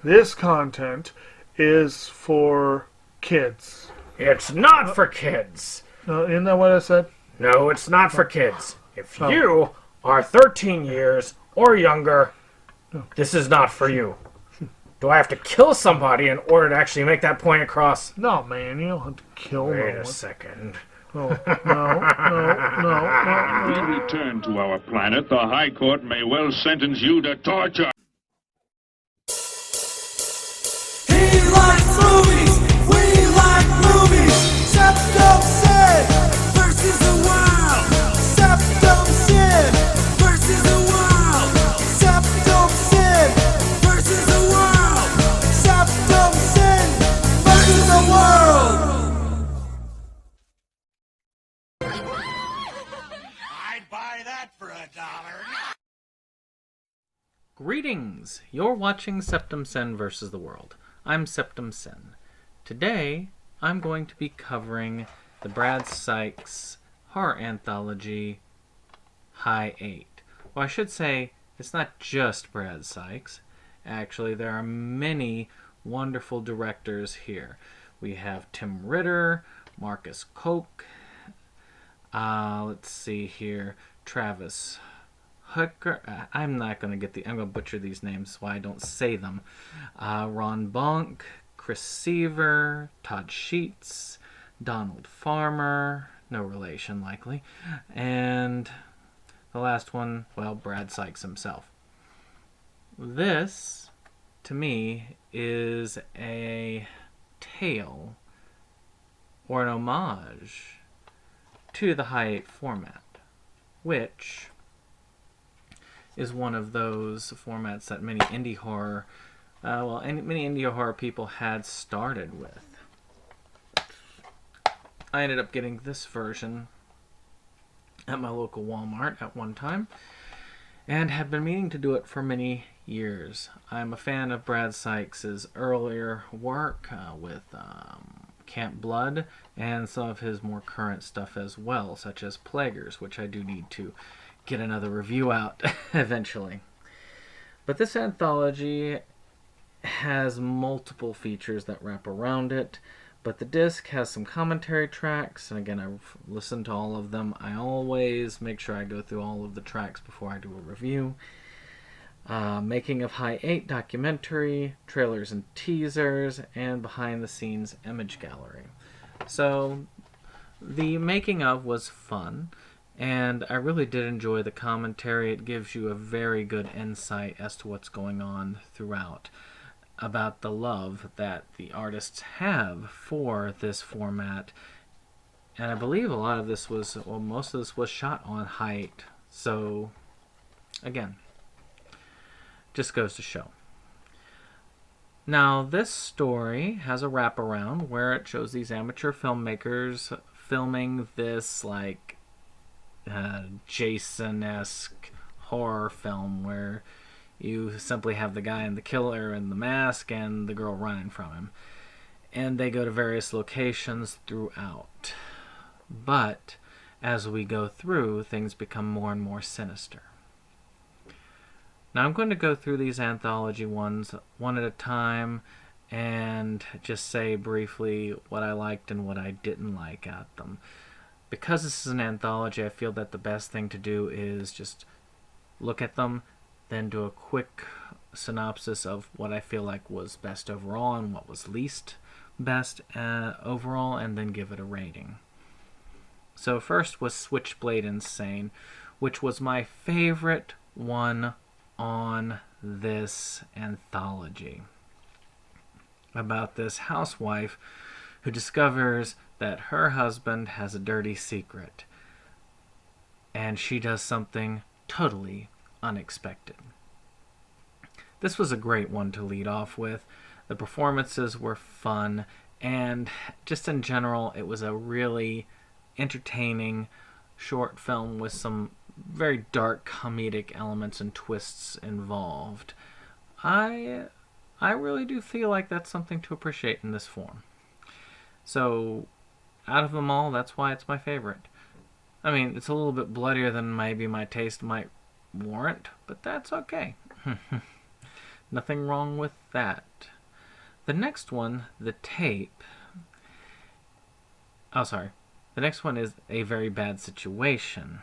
This content is for kids. It's not for kids. Isn't that what I said? No, it's not for kids. If you are 13 years or younger, this is not for you. Do I have to kill somebody in order to actually make that point across? No, man, you don't have to kill no one. Wait a second. Oh, no. When we return to our planet, the High Court may well sentence you to torture. He likes movies, we like movies. SeptumSin versus the world. SeptumSin versus the world. SeptumSin versus the world. SeptumSin versus the world. I'd buy that for $1. Greetings! You're watching SeptumSin vs. the World. I'm SeptumSin. Today, I'm going to be covering the Brad Sykes horror anthology, High 8. Well, I should say, it's not just Brad Sykes. Actually, there are many wonderful directors here. We have Tim Ritter, Marcus Koch, let's see here, Travis Hooker. I'm going to butcher these names, so I don't say them. Ron Bonk, Chris Seaver, Todd Sheets, Donald Farmer, no relation likely, and the last one, well, Brad Sykes himself. This, to me, is a tale or an homage to the High 8 format, which is one of those formats that many indie horror people had started with. I ended up getting this version at my local Walmart at one time and have been meaning to do it for many years. I'm a fan of Brad Sykes' earlier work with Camp Blood and some of his more current stuff as well, such as Plaguers, which I do need to get another review out eventually. But this anthology has multiple features that wrap around it, but the disc has some commentary tracks, and again, I've listened to all of them. I always make sure I go through all of the tracks before I do a review. Making of High 8 documentary, trailers and teasers, and behind the scenes image gallery. So the making of was fun, and I really did enjoy the commentary. It gives you a very good insight as to what's going on throughout, about the love that the artists have for this format. And I believe a lot of this was, well, most of this was shot on High 8. So, again, just goes to show. Now, this story has a wraparound where it shows these amateur filmmakers filming this, like, Jason-esque horror film where you simply have the guy and the killer in the mask and the girl running from him. And they go to various locations throughout. But as we go through, things become more and more sinister. Now I'm going to go through these anthology ones one at a time and just say briefly what I liked and what I didn't like at them. Because this is an anthology, I feel that the best thing to do is just look at them, then do a quick synopsis of what I feel like was best overall and what was least best overall, and then give it a rating. So first was Switchblade Insane, which was my favorite one on this anthology. About this housewife who discovers that her husband has a dirty secret, and she does something totally unexpected. This was a great one to lead off with. The performances were fun, and just in general, it was a really entertaining short film with some very dark comedic elements and twists involved. I really do feel like that's something to appreciate in this form. So, out of them all, that's why it's my favorite. I mean, it's a little bit bloodier than maybe my taste might warrant, but that's okay. Nothing wrong with that. The next one, the tape. Oh, sorry. The next one is A Very Bad Situation,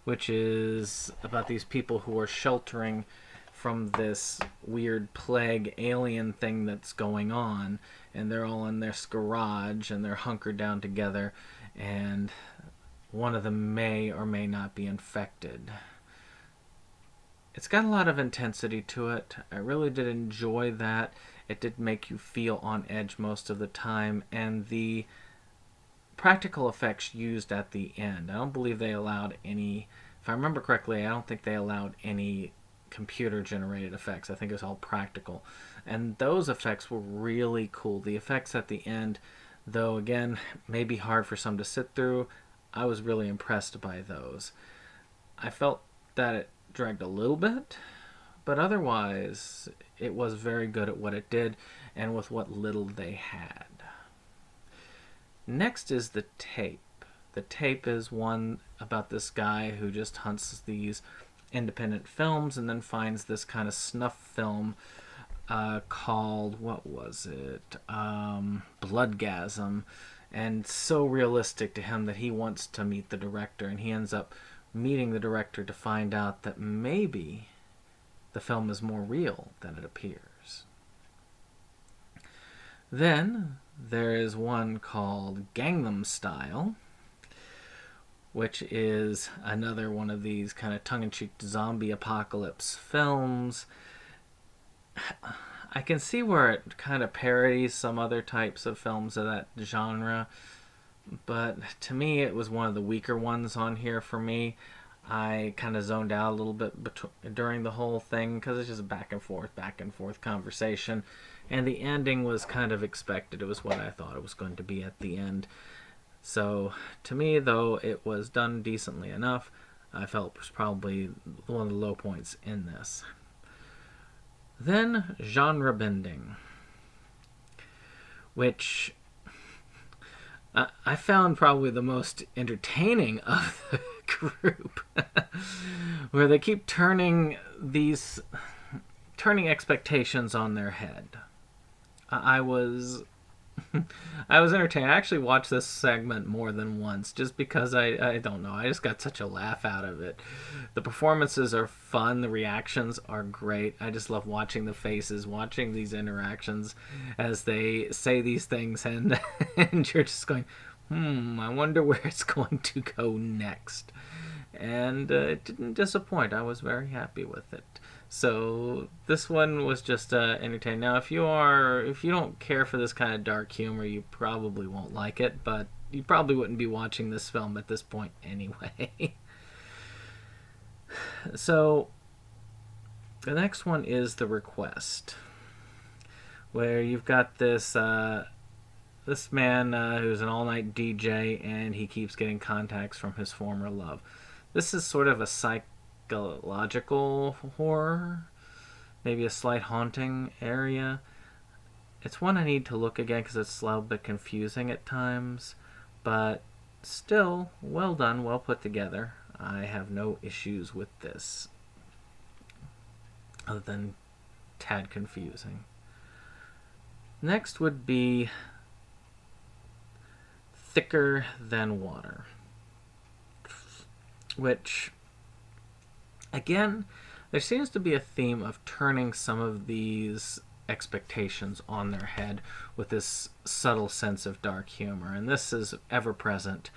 which is about these people who are sheltering from this weird plague alien thing that's going on, and they're all in their garage and they're hunkered down together, and one of them may or may not be infected. It's got a lot of intensity to it. I really did enjoy that. It did make you feel on edge most of the time, and the practical effects used at the end, I don't believe they allowed any, if I remember correctly, I don't think they allowed any computer generated effects. I think it was all practical, and those effects were really cool. The effects at the end, though, again, may be hard for some to sit through, I was really impressed by those. I felt that it dragged a little bit, but otherwise it was very good at what it did and with what little they had. Next is the tape. The tape is one about this guy who just hunts these independent films and then finds this kind of snuff film called, what was it? Bloodgasm. And so realistic to him that he wants to meet the director, and he ends up meeting the director to find out that maybe the film is more real than it appears. Then there is one called Gangnam Style, which is another one of these kind of tongue-in-cheek zombie apocalypse films. I can see where it kind of parodies some other types of films of that genre, but to me it was one of the weaker ones on here for me. I kind of zoned out a little bit during the whole thing because it's just a back and forth conversation, and the ending was kind of expected. It was what I thought it was going to be at the end. So to me, though, it was done decently enough. I felt it was probably one of the low points in this. Then genre bending, which I found probably the most entertaining of the group, where they keep turning expectations on their head. I was entertained. I actually watched this segment more than once just because I don't know. I just got such a laugh out of it. The performances are fun. The reactions are great. I just love watching the faces, watching these interactions as they say these things, and and you're just going, I wonder where it's going to go next. And it didn't disappoint. I was very happy with it. So this one was just entertaining. Now, if you don't care for this kind of dark humor, you probably won't like it, but you probably wouldn't be watching this film at this point anyway. So the next one is The Request, where you've got this this man who's an all-night DJ, and he keeps getting contacts from his former love. This is sort of a psychological horror, maybe a slight haunting area. It's one I need to look again because it's a little bit confusing at times, but still well done, well put together. I have no issues with this other than tad confusing. Next would be Thicker Than Water, which, again, there seems to be a theme of turning some of these expectations on their head with this subtle sense of dark humor, and this is ever present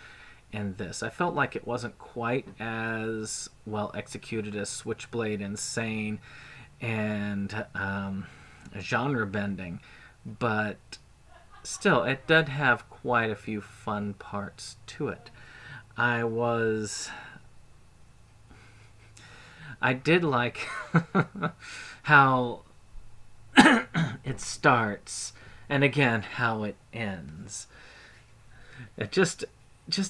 in this. I felt like it wasn't quite as well executed as Switchblade Insane and genre bending, but still, it did have quite a few fun parts to it. I did like how it starts, and again how it ends. It just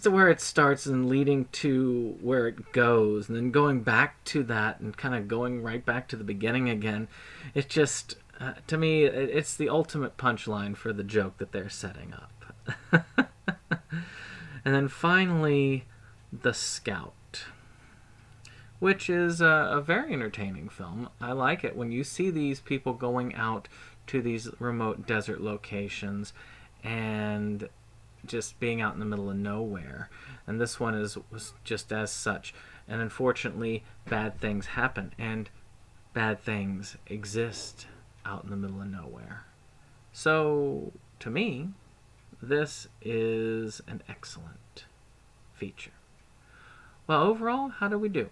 to where it starts and leading to where it goes, and then going back to that and kind of going right back to the beginning again. It just, to me, it's the ultimate punchline for the joke that they're setting up. And then finally, The Scout, which is a very entertaining film. I like it when you see these people going out to these remote desert locations and just being out in the middle of nowhere. And this one was just as such. And unfortunately, bad things happen, and bad things exist out in the middle of nowhere. So, to me, this is an excellent feature. Well, overall, how did we do?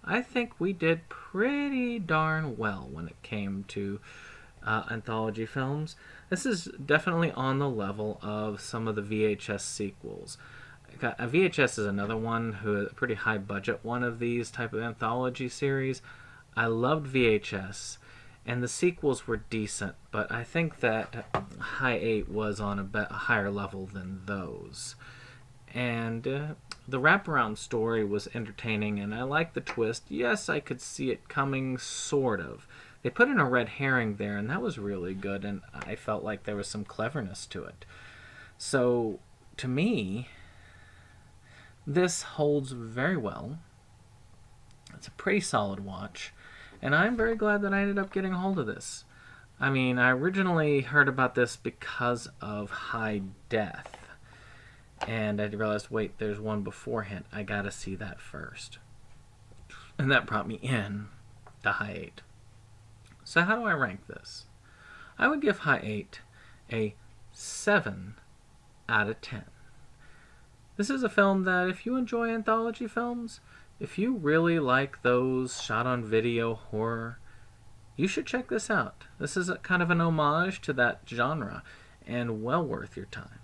I think we did pretty darn well when it came to anthology films. This is definitely on the level of some of the VHS sequels. VHS is another one who is a pretty high budget one of these type of anthology series. I loved VHS, and the sequels were decent, but I think that High 8 was on a higher level than those. And the wraparound story was entertaining, and I liked the twist. Yes, I could see it coming, sort of. They put in a red herring there, and that was really good, and I felt like there was some cleverness to it. So, to me, this holds very well. It's a pretty solid watch, and I'm very glad that I ended up getting a hold of this. I mean, I originally heard about this because of High Death, and I realized, wait, there's one beforehand. I gotta see that first. And that brought me in to High 8. So how do I rank this? I would give High 8 a 7 out of 10. This is a film that if you enjoy anthology films, if you really like those shot-on-video horror, you should check this out. This is kind of an homage to that genre, and well worth your time.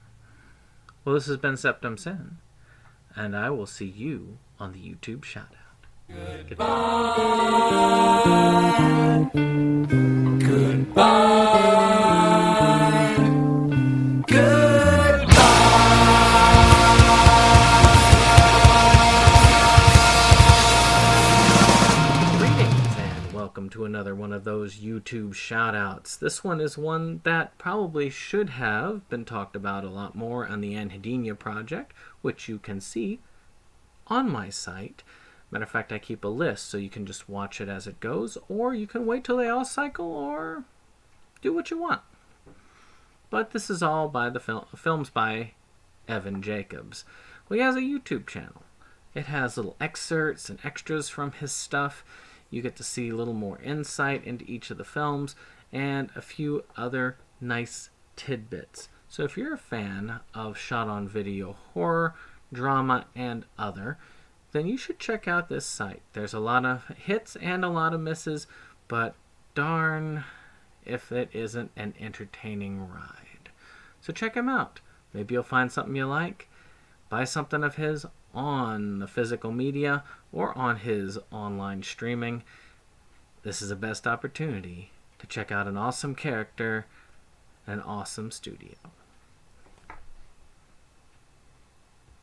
Well, this has been SeptumSin, and I will see you on the YouTube shoutout. Welcome to another one of those YouTube shoutouts. This one is one that probably should have been talked about a lot more on the Anhedenia project, which you can see on my site. Matter of fact, I keep a list so you can just watch it as it goes, or you can wait till they all cycle, or do what you want. But this is all by the films by Evan Jacobs. Well, he has a YouTube channel. It has little excerpts and extras from his stuff. You get to see a little more insight into each of the films and a few other nice tidbits. So if you're a fan of shot-on-video horror, drama, and other, then you should check out this site. There's a lot of hits and a lot of misses, but darn if it isn't an entertaining ride. So check him out. Maybe you'll find something you like. Buy something of his on the physical media or on his online streaming. This is the best opportunity to check out an awesome character and an awesome studio.